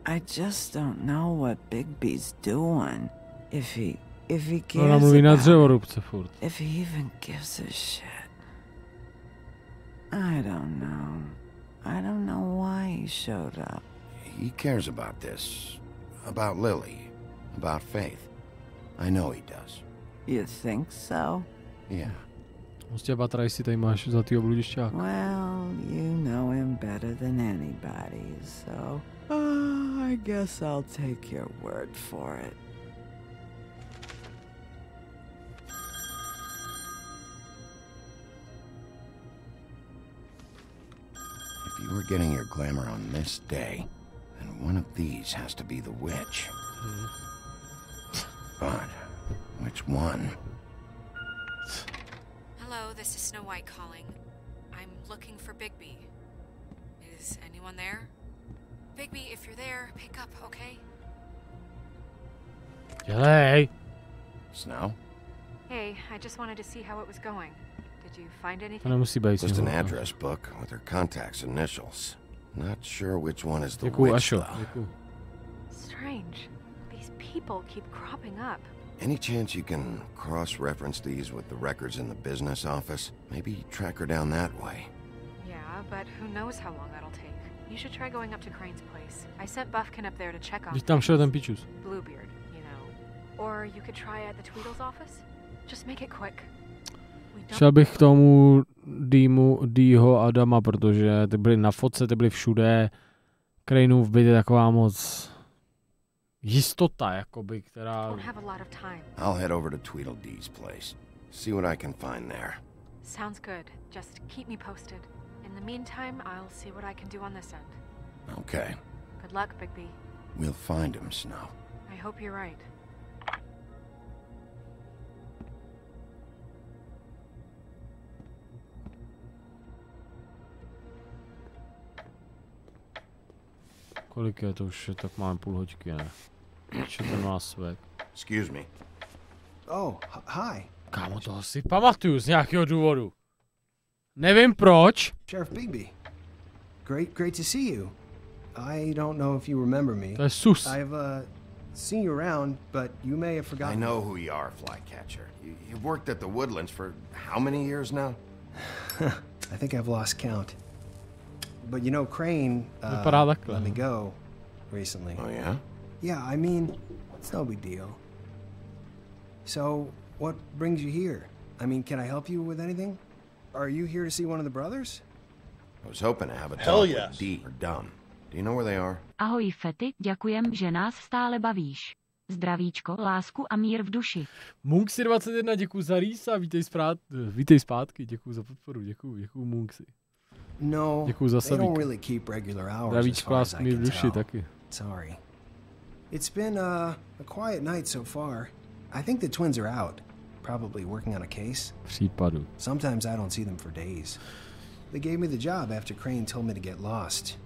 I just don't know what Bigby's doing. If he cares about it, if he even gives a shit. I don't know. I don't know why he showed up. He cares about this. About Lily. About Faith. I know he does. You think so? Yeah. Well, you know him better than anybody, so I guess I'll take your word for it. If you were getting your glamour on this day, then one of these has to be the witch. But which one? Hello, this is Snow White calling. I'm looking for Bigby. Is Is anyone there? Bigby, if you're there, pick up, okay? Dělej. Snow? Hey, I just wanted to see how it was going. Did you find anything? To nemusí být Just an sněhurka. address book with her contacts initials. Not sure which one is the Děkuju, witch, Ašo. though. Děkuju. Strange. These people keep cropping up. Any chance you can cross-reference these with the records in the business office? Maybe track her down that way. Yeah, but who knows how long that'll take. You should try going up to Crane's place. I sent Buffkin up there to check on Když tam šel ten pičus. Bluebeard, you know. Or you could try at the Tweedle's office. Just make it quick. Šel bych k tomu Dýho a Adama, protože ty byly na fotce, ty byly všude. Craneův byt je taková moc jistota, jakoby, která... I'll head over to Tweedleddee's place. See what I can find there. Sounds good. Just keep me posted. In the meantime, I'll see what I can do on this end. Okay. Good luck, Bigby. We'll find him, Snow. I hope you're right. Kolik je to už? Tak máme půl hoďky, ne? Ještě ten má svek. Excuse me. Oh, hi. Kámo, toho si pamatuju z nějakého důvodu. Nevím proč. Sheriff Bigby. Great to see you. I don't know if you remember me. To je sus. I've seen you around, but you may have forgotten. I know who you are, Flycatcher. You've worked at the Woodlands for how many years now? I think I've lost count. But you know, Crane let me go recently. Oh, yeah? Yeah, I mean, it's no big deal. So, what brings you here? I mean, can I help you with anything? Are you here to see one of the brothers? I was hoping to have a talk with Dee or Dum. Do you know where they are? Ahoj, Fetty, děkujem, že nás stále bavíš. Zdravíčko, lásku a mír v duši. Munksy 21, děkuju za rýsa, vítej zpátky, děkuju za podporu, děkuju Munksy. No, děkuju za they don't really keep regular hours. Zdravíčko, lásku, mír v duši taky. Sorry. It's been a quiet night so far. I think the twins are out, probably working on a case. Případu. Sometimes I don't see them for days. They gave me the job after Crane told me to get lost.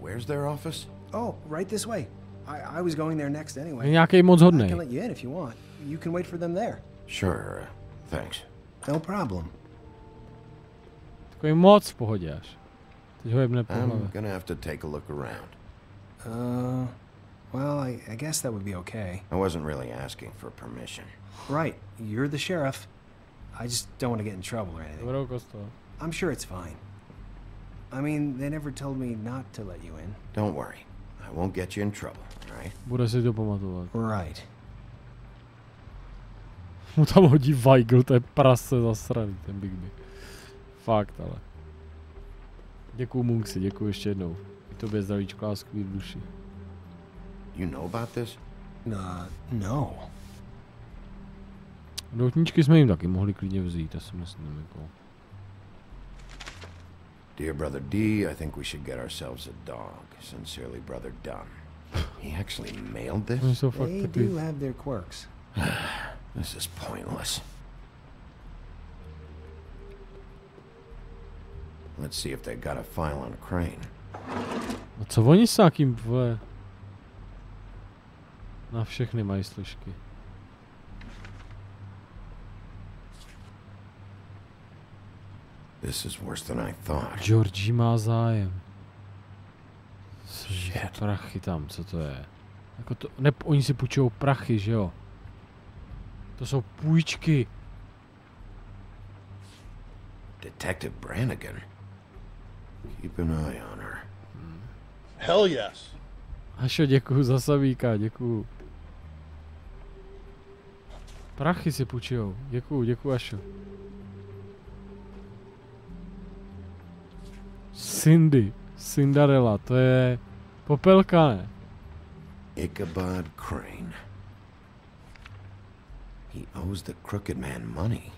Where's their office? Oh, right this way. I was going there next anyway. Nějaký moc hodnej. I can let you in if you want. You can wait for them there. Sure, thanks. No problem. Takový moc v pohodě až. Teď ho jebne po hlavě. I'm gonna have to take a look around. Well, I guess that would be okay. I wasn't really asking for permission. Right, you're the sheriff. I just don't want to get in trouble or anything. Dobrou kostelu. I'm sure it's fine. I mean, they never told me not to let you in. Don't worry. I won't get you in trouble, right? Bude si to pamatovat. Right. Mu tam hodí Weigl, to je prase zasraný, ten Bigby. Fakt, ale. Děkuju Munksy, děkuju ještě jednou. I tobě zdravíčko, lásku, mír v duši. You know about this? No. Doutníčky jsme jim taky mohli klidně vzít, já si myslím, jako. Dear Brother D, I think we should get ourselves a dog. Sincerely, Brother Dum. He actually mailed this? They do have their quirks. This is pointless. Let's see if they got a file on Crane. A co oni s nějakým, vole? Na všechny mají složky. This is worse than I thought. Georgie má zájem. Shit. Prachy tam, co to je? Jako to, ne, oni si půjčují prachy, že jo? To jsou půjčky. Detective Brannigan. Keep an eye on her. Hell yes. Ašo, děkuju za sabíka, děkuju. Prachy si půjčujou. Děkuju, Ašo. Cinderella, to je popelka, ne? Ichabod Crane. He owes the crooked man money.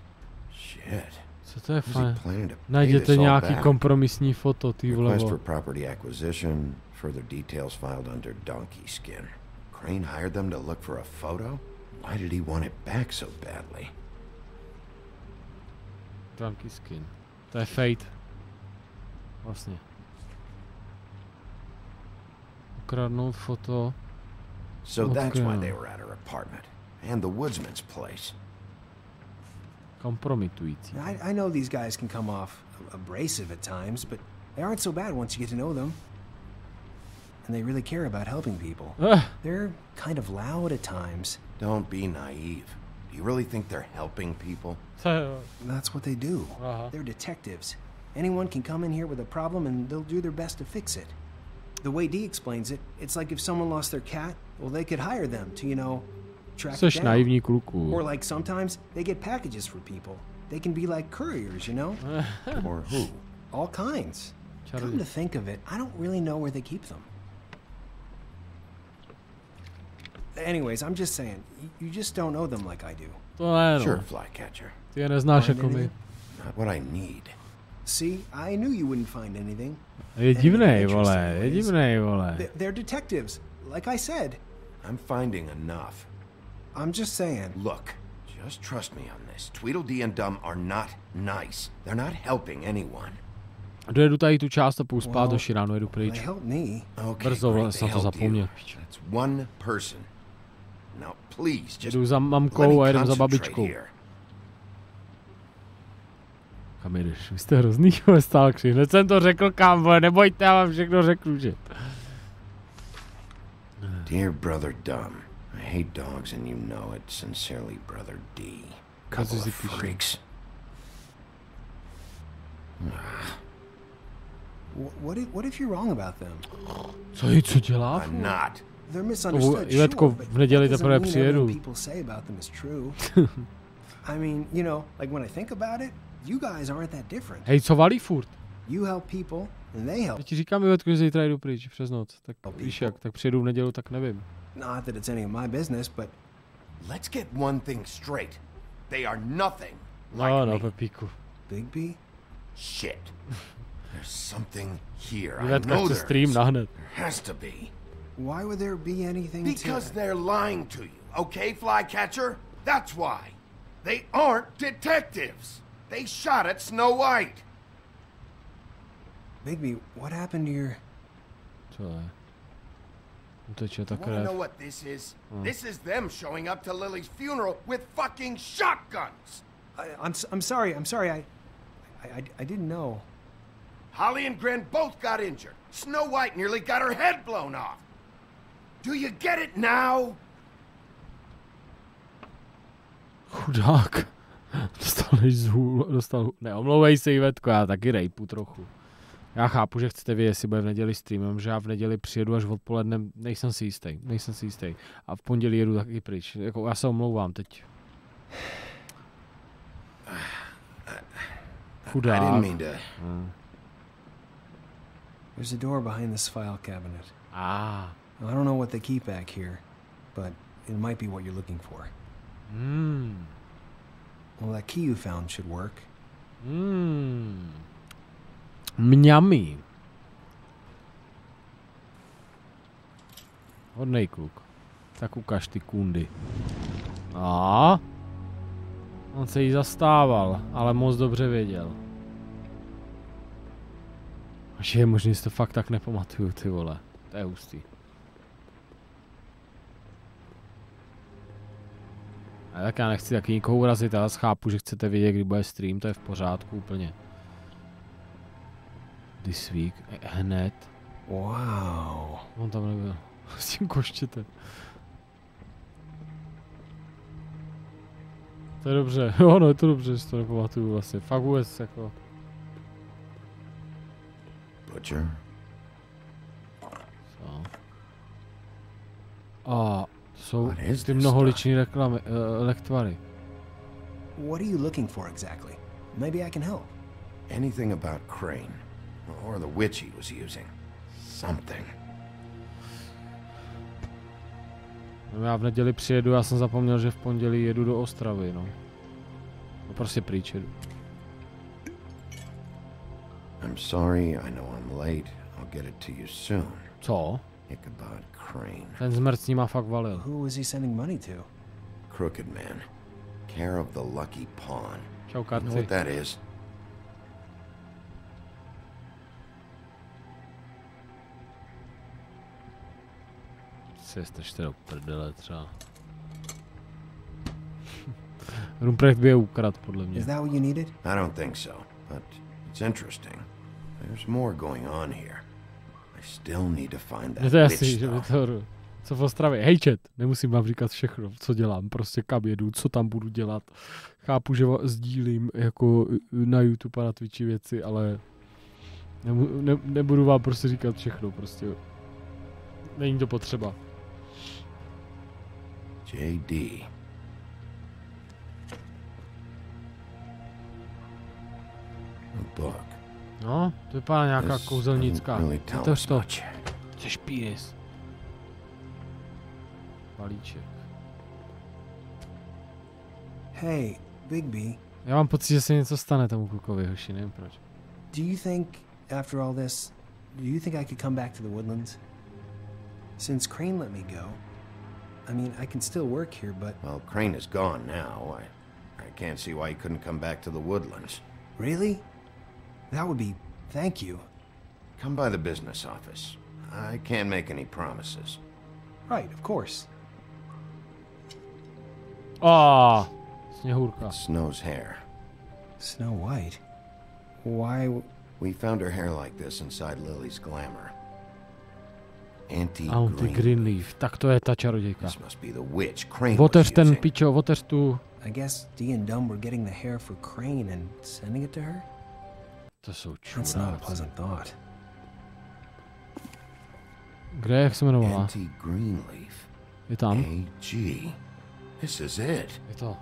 Shit. Co to je fajn? Najděte nějaký kompromisní foto, ty vlevo. Request for property acquisition, further details filed under donkey skin. Crane hired them to look for a photo? Why did he want it back so badly? Donkey skin. To je Fate. Vlastně. Ukradnout foto. So that's why they were at her apartment. And the woodsman's place. Kompromitující. I know these guys can come off abrasive at times, but they aren't so bad once you get to know them. And they really care about helping people. They're kind of loud at times. Don't be naive. Do you really think they're helping people? That's what they do. They're detectives. Anyone can come in here with a problem and they'll do their best to fix it. The way Dee explains it, it's like if someone lost their cat, well, they could hire them to, you know, track it down. Naivní kluku. Or like sometimes they get packages for people. They can be like couriers, you know? Or who? All kinds. Come to think of it, I don't really know where they keep them. Anyways, I'm just saying, you just don't know them like I do. Sure, Flycatcher. Ty je neznáš jako my. Not what I need. See, I knew you wouldn't find anything. Je divnej, vole, je divnej, vole. They're detectives, like I said. I'm finding enough. I'm just saying. Look, just trust me on this. Tweedledee and Dum are not nice. They're not helping anyone. Dojedu tady tu část a půjdu spát do ráno, jedu pryč. Brzo jsem to zapomněl. That's one person. Now please, just jdu za mamkou a jedem za babičkou. Kam jdeš? Vy jste hrozný, vole, stalkři. Hned jsem to řekl, kam, vole, nebojte, já vám všechno řeknu, že. Dear brother Dum, I hate dogs and you know it. Sincerely, brother D. Couple of freaks. What if you're wrong about them? Co dělá? I'm not. They're misunderstood. Ivetko, v neděli teprve přijedu. People say about them is true. I mean, you know, like when I think about it, you guys aren't that different. Hej, co valí furt? You help people and they help. Já ti říkám, Ivetko, že zítra jdu pryč přes noc. Tak víš jak, tak přijedu v neděli, tak nevím. Not that it's any of my business, but let's get one thing straight. They are nothing like no, me. Pepíku. Bigby? Shit. There's something here. Ivetka chce stream nahned. There has to be. Why would there be anything Because they're lying to you, okay, Flycatcher? That's why. They aren't detectives. They shot at Snow White. Bigby, what happened to your... You wanna know what this is? This is them showing up to Lily's funeral with fucking shotguns. I'm sorry. I didn't know. Holly and Gren both got injured. Snow White nearly got her head blown off. Do you get it now? Chudák. Dostal. Neomlouvej se, Ivetko, já taky rejpu trochu. Já chápu, že chcete vědět, jestli bude v neděli streamem, že já v neděli přijedu až odpoledne, nejsem si jistý. A v pondělí jedu taky pryč. Jako, já se omlouvám teď. Chudák. There's a door behind this file cabinet. Ah. I don't know what they keep back here, but it might be what you're looking for. Well, that key you found should work. Mňami. Hodnej kluk. Tak ukaž ty kundy. A on se jí zastával, ale moc dobře věděl. Že je možný, že to fakt tak nepamatuju, ty vole. To je hustý. A tak já nechci taky nikoho urazit, ale chápu, že chcete vědět, kdy bude stream, to je v pořádku úplně. This week, hned. Wow. On tam nebyl. S tím koštětem. To je dobře, jo, no je to dobře, že to nepamatuju vlastně. Fakt vůbec jako... Butcher. Co? A jsou ty mnoholiční reklamy, lektvary. What are you looking for exactly? Maybe I can help. Anything about Crane, or the witch he was using. Something. Já v neděli přijedu, já jsem zapomněl, že v pondělí jedu do Ostravy, no. No prostě pryč jedu. I'm sorry, I know I'm late. I'll get it to you soon. Co? Ichabod Crane. Ten zmrt s nima fakt valil. Who was he sending money to? Crooked Man. Care of the Lucky Pawn. Čau, You know what that is? si je strčte do prdele třeba. Rumprecht by je ukradl, podle mě. Is that what you needed? I don't think so, but it's interesting. There's more going on here. I still need to find that witch though. Co v Ostravě? Hej chat, nemusím vám říkat všechno, co dělám, prostě kam jedu, co tam budu dělat. Chápu, že sdílím jako na YouTube a na Twitchi věci, ale nebudu vám prostě říkat všechno, prostě. Není to potřeba. JD. Book. No, to vypadá nějaká kouzelnická. Otevř to. Chceš pínis. Balíček. Hey, Bigby. Já mám pocit, že se něco stane tomu klukovi, hoši, nevím proč. Do you think, after all this, do you think I could come back to the Woodlands? Since Crane let me go, I mean, I can still work here, but... Well, Crane is gone now. I can't see why he couldn't come back to the Woodlands. Really? That would be... Thank you. Come by the business office. I can't make any promises. Right, of course. Ah, Sněhurka. Snow's hair. Snow White? Why... We found her hair like this inside Lily's glamour. Anti-Greenleaf. Tak to je ta čarodějka. This must be the witch Crane Otevř ten pičo, otevř tu. I guess Dee and Dumb were getting the hair for Crane and sending it to her? To jsou čuráci. That's not a pleasant thought. Kde, jak se jmenovala? Anti-Greenleaf. Je tam? AG. This is it. Je to.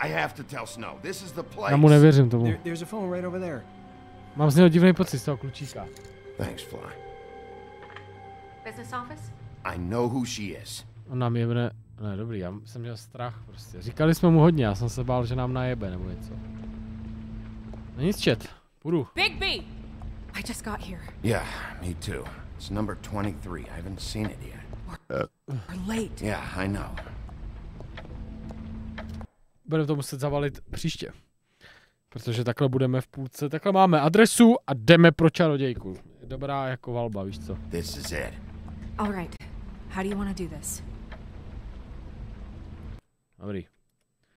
I have to tell Snow. This is the place. Já mu nevěřím tomu. There's a phone right over there. Mám z něho divný pocit z toho klučíka. Thanks, Fly. Business office? I know who she is. On nám jebne... Ne, dobrý, já jsem měl strach prostě. Říkali jsme mu hodně, já jsem se bál, že nám najebe nebo něco. No nic, chat. Půjdu. Bigby! I just got here. Yeah, me too. It's number 23. I haven't seen it yet. We're late. Yeah, I know. Budeme to muset zavalit příště. Protože takhle budeme v půlce. Takhle máme adresu a jdeme pro čarodějku. Dobrá jako valba, víš co? This is it. All right. How do you want to do this? Dobrý.